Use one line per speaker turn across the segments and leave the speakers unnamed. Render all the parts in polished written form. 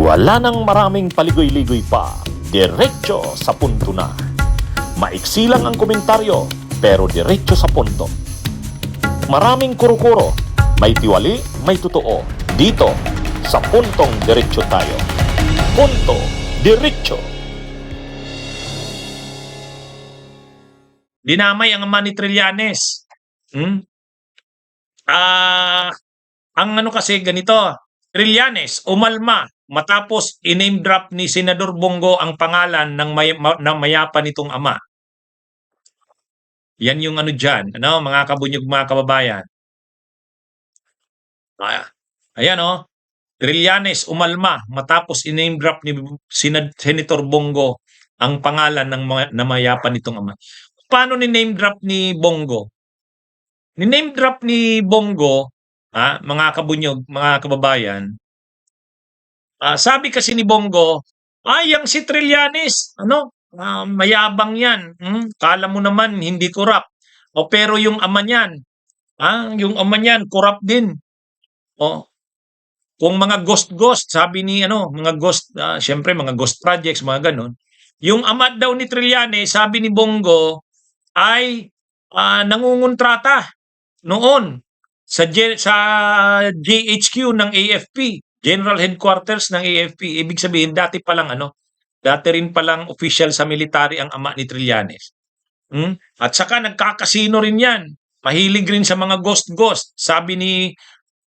Wala nang maraming paligoy-ligoy pa, diretso sa punto na. Maiksi lang ang komentaryo, pero diretso sa punto. Maraming kuro-kuro, may tiwali, may totoo. Dito, sa puntong diretso tayo. Punto, diretso.
Dinamay ang ama ni Trillanes. Ang ano kasi ganito, Trillanes umalma matapos i-name drop ni Senador Bongo ang pangalan ng mayapa nitong ama. Yan yung ano dyan, ano, mga kabunyog, mga kababayan. Ayan o, Trillanes umalma matapos i-name drop ni Senator Bongo ang pangalan ng mayapa nitong ama. Paano ni-name drop ni Bongo? Ni-name drop ni Bongo, mga kabunyog, mga kababayan, sabi kasi ni Bongo, yang si Trillanes, mayabang yan. Kala mo naman hindi corrupt. O pero yung ama niyan, yung ama niyan corrupt din. O kung mga ghost, sabi ni mga ghost, syempre mga ghost projects, mga ganon. Yung ama daw ni Trillanes, sabi ni Bongo, ay nangungontrata noon sa GHQ ng AFP, General Headquarters ng AFP. Ibig sabihin, dati rin palang official sa military ang ama ni Trillanes. At saka nagkakasino rin yan. Mahilig rin sa mga ghost, sabi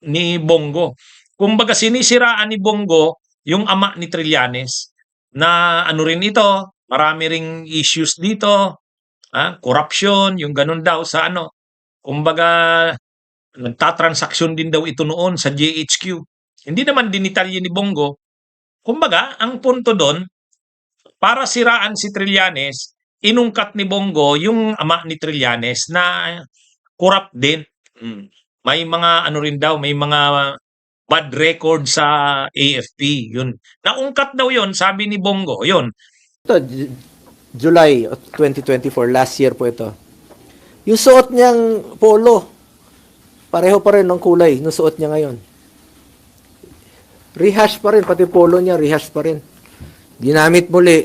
ni Bongo. Kumbaga sinisiraan ni Bongo yung ama ni Trillanes na ano rin ito, marami ring issues dito, corruption, yung ganun daw sa kumbaga nagtatransaksyon din daw ito noon sa GHQ. Hindi naman dinitalye ni Bongo. Kumbaga, ang punto doon, para siraan si Trillanes, inungkat ni Bongo yung ama ni Trillanes na corrupt din. May mga rin daw, may mga bad record sa AFP. Yun. Naungkat daw yun, sabi ni Bongo. Yun.
Ito, July of 2024, last year po ito. Yung suot niyang polo, pareho pa rin ng kulay ng suot niya ngayon. Rehash pa rin, pati polo niya, rehash pa rin. Ginamit muli.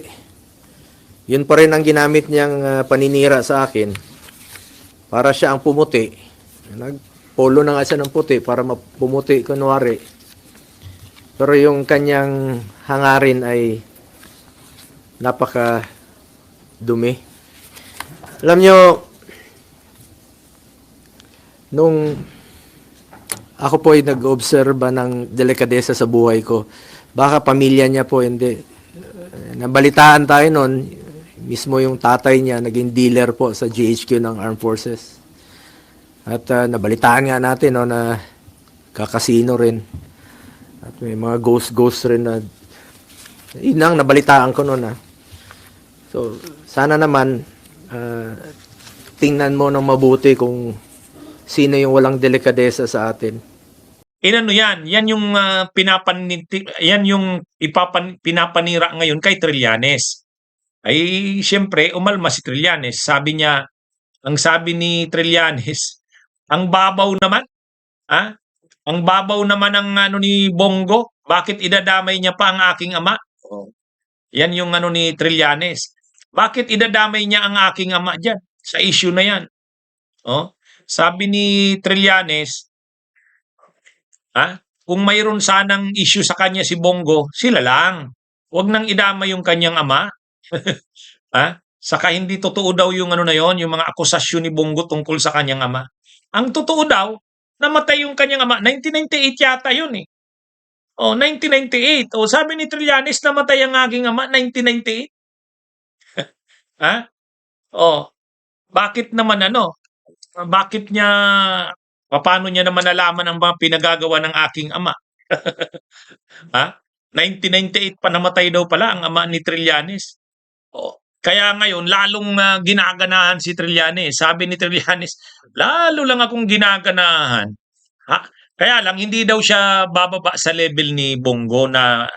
Yun pa rin ang ginamit niyang paninira sa akin. Para siya ang pumuti. Nagpolo na nga siya ng puti para pumuti kunwari. Pero yung kanyang hangarin ay napaka dumi. Alam nyo, nung ako po ay nag-obserba ng delikadesa sa buhay ko, baka pamilya niya po hindi. Nabalitaan tayo noon, mismo yung tatay niya naging dealer po sa GHQ ng Armed Forces. At nabalitaan nga natin na kakasino rin. At may mga ghost rin na yun ang nabalitaan ko noon. So, sana naman tingnan mo ng mabuti kung sino yung walang delikadesa sa atin.
Inano yan? Yan yung pinapanira ngayon kay Trillanes. Ay siyempre umalma si Trillanes. Ang sabi ni Trillanes, ang babaw naman, ang babaw naman ng ni Bongo, bakit idadamay niya pa ang aking ama? Yan yung ni Trillanes. Bakit idadamay niya ang aking ama diyan sa issue na yan? Sabi ni Trillanes, kung mayroon sanang issue sa kanya si Bongo, sila lang. Huwag nang idama yung kanyang ama. Saka hindi totoo daw yung yung mga akusasyon ni Bongo tungkol sa kanyang ama. Ang totoo daw, namatay yung kanyang ama. 1998 yata yun eh. 1998. Sabi ni Trillanes, namatay ang aking ama, 1998. Bakit naman bakit niya, paano niya naman nalaman ang mga pinagagawa ng aking ama? 1998 pa namatay daw pala ang ama ni Trillanes. Kaya ngayon, lalong ginaganahan si Trillanes. Sabi ni Trillanes, lalo lang akong ginaganahan. Kaya lang, hindi daw siya bababa sa level ni Bongo na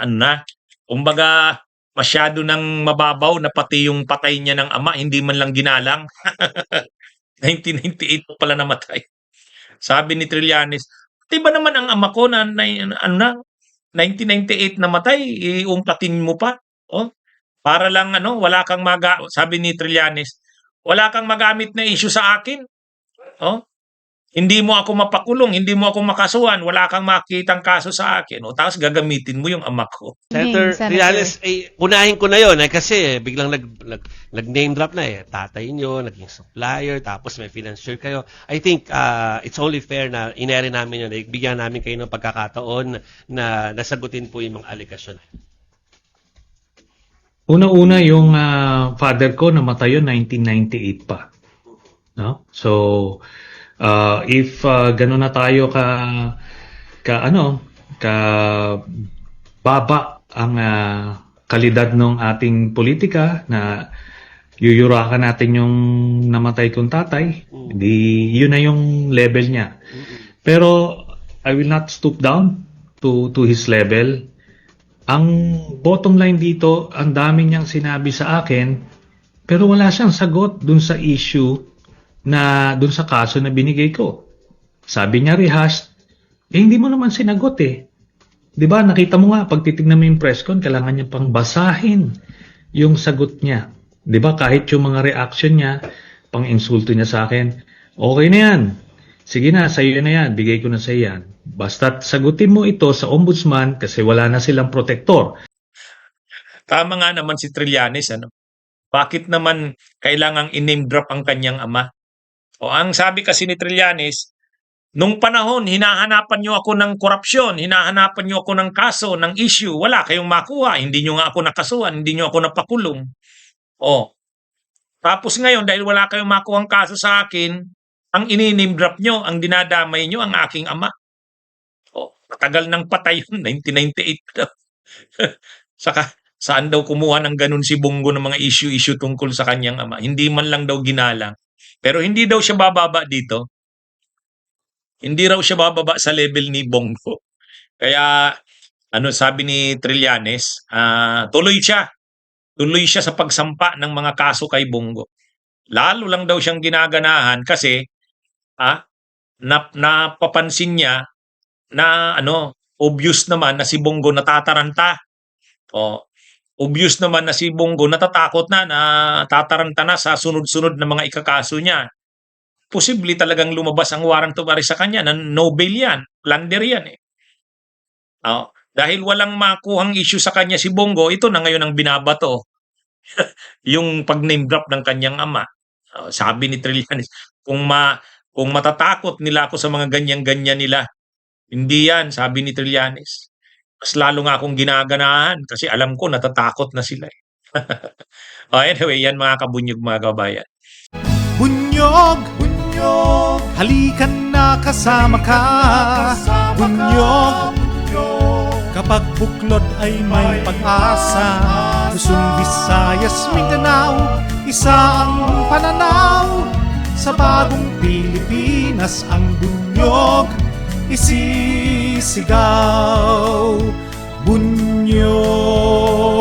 kumbaga, masyado nang mababaw na pati yung patay niya ng ama, hindi man lang ginalang. 1998 pa pala namatay. Sabi ni Trillanes, di ba naman ang ama ko 1998 namatay, iungkatin mo pa. Oh, para lang wala kang sabi ni Trillanes, wala kang magamit na issue sa akin. Oh, hindi mo ako mapakulong, hindi mo ako makasuhan, wala kang makitang kaso sa akin. O, tapos gagamitin mo yung ama ko.
Senator Trillanes, unahin ko na yun kasi biglang nag-name drop na tatay nyo, naging supplier, tapos may financier kayo. I think it's only fair na inere namin yun, bigyan namin kayo ng pagkakataon na nasagutin po yung mga aligasyon.
Una-una yung father ko namatay yun 1998 pa. No? So, if gano'n na tayo baba ang kalidad ng ating politika na yuyurakan natin yung namatay kong tatay, di yun na yung level niya. Pero I will not stoop down to his level. Ang bottom line dito, ang dami niyang sinabi sa akin, pero wala siyang sagot dun sa issue na dun sa kaso na binigay ko. Sabi niya rehashed, hindi mo naman sinagot eh. 'Di ba? Nakita mo nga pag titingnan mo yung press con, kailangan niya pang basahin yung sagot niya. 'Di ba? Kahit yung mga reaction niya, pang insulto niya sa akin. Okay na 'yan. Sige na, sa'yo na 'yan. Bigay ko na sa yan. Basta sagutin mo ito sa ombudsman kasi wala na silang protektor.
Tama nga naman si Trillanes, Bakit naman kailangang i-name drop ang kanyang ama? O ang sabi kasi ni Trillanes, nung panahon, hinahanapan niyo ako ng korupsyon, hinahanapan niyo ako ng kaso, ng issue, wala kayong makuha, hindi niyo nga ako nakasuhan, hindi niyo ako napakulong. O, tapos ngayon, dahil wala kayong makuhang kaso sa akin, ang ini-name drop niyo, ang dinadamay niyo, ang aking ama. O, matagal nang patay yun, 1998. Saka, saan daw kumuha ng ganun si Bongo ng mga issue-issue tungkol sa kanyang ama? Hindi man lang daw ginalang. Pero hindi daw siya bababa dito. Hindi raw siya bababa sa level ni Bongo. Kaya, sabi ni Trillanes, tuloy siya. Tuloy siya sa pagsampa ng mga kaso kay Bongo. Lalo lang daw siyang ginaganahan kasi, napapansin niya na, obvious naman na si Bongo natataranta. Obvious naman na si Bongo natatakot na tataranta na sa sunod-sunod na mga ikakaso niya. Posible talagang lumabas ang warrant of arrest sa kanya na no bail yan. Plunder yan eh. Dahil walang makuhang issue sa kanya si Bongo, ito na ngayon ang binabato. Yung pag-name drop ng kanyang ama. Sabi ni Trillanes, kung matatakot nila ako sa mga ganyan-ganyan nila, hindi yan, sabi ni Trillanes. Mas lalo nga akong ginaganahan kasi alam ko natatakot na sila. Anyway, yan mga kabunyog, mga kabayan.
Bunyog, bunyog, halikan na kasama ka. Bunyog, kapag buklod ay may pag-asa. Luzon, Visayas, Mindanao, isa ang pananaw. Sa bagong Pilipinas ang bunyog isisigaw. Bunyog.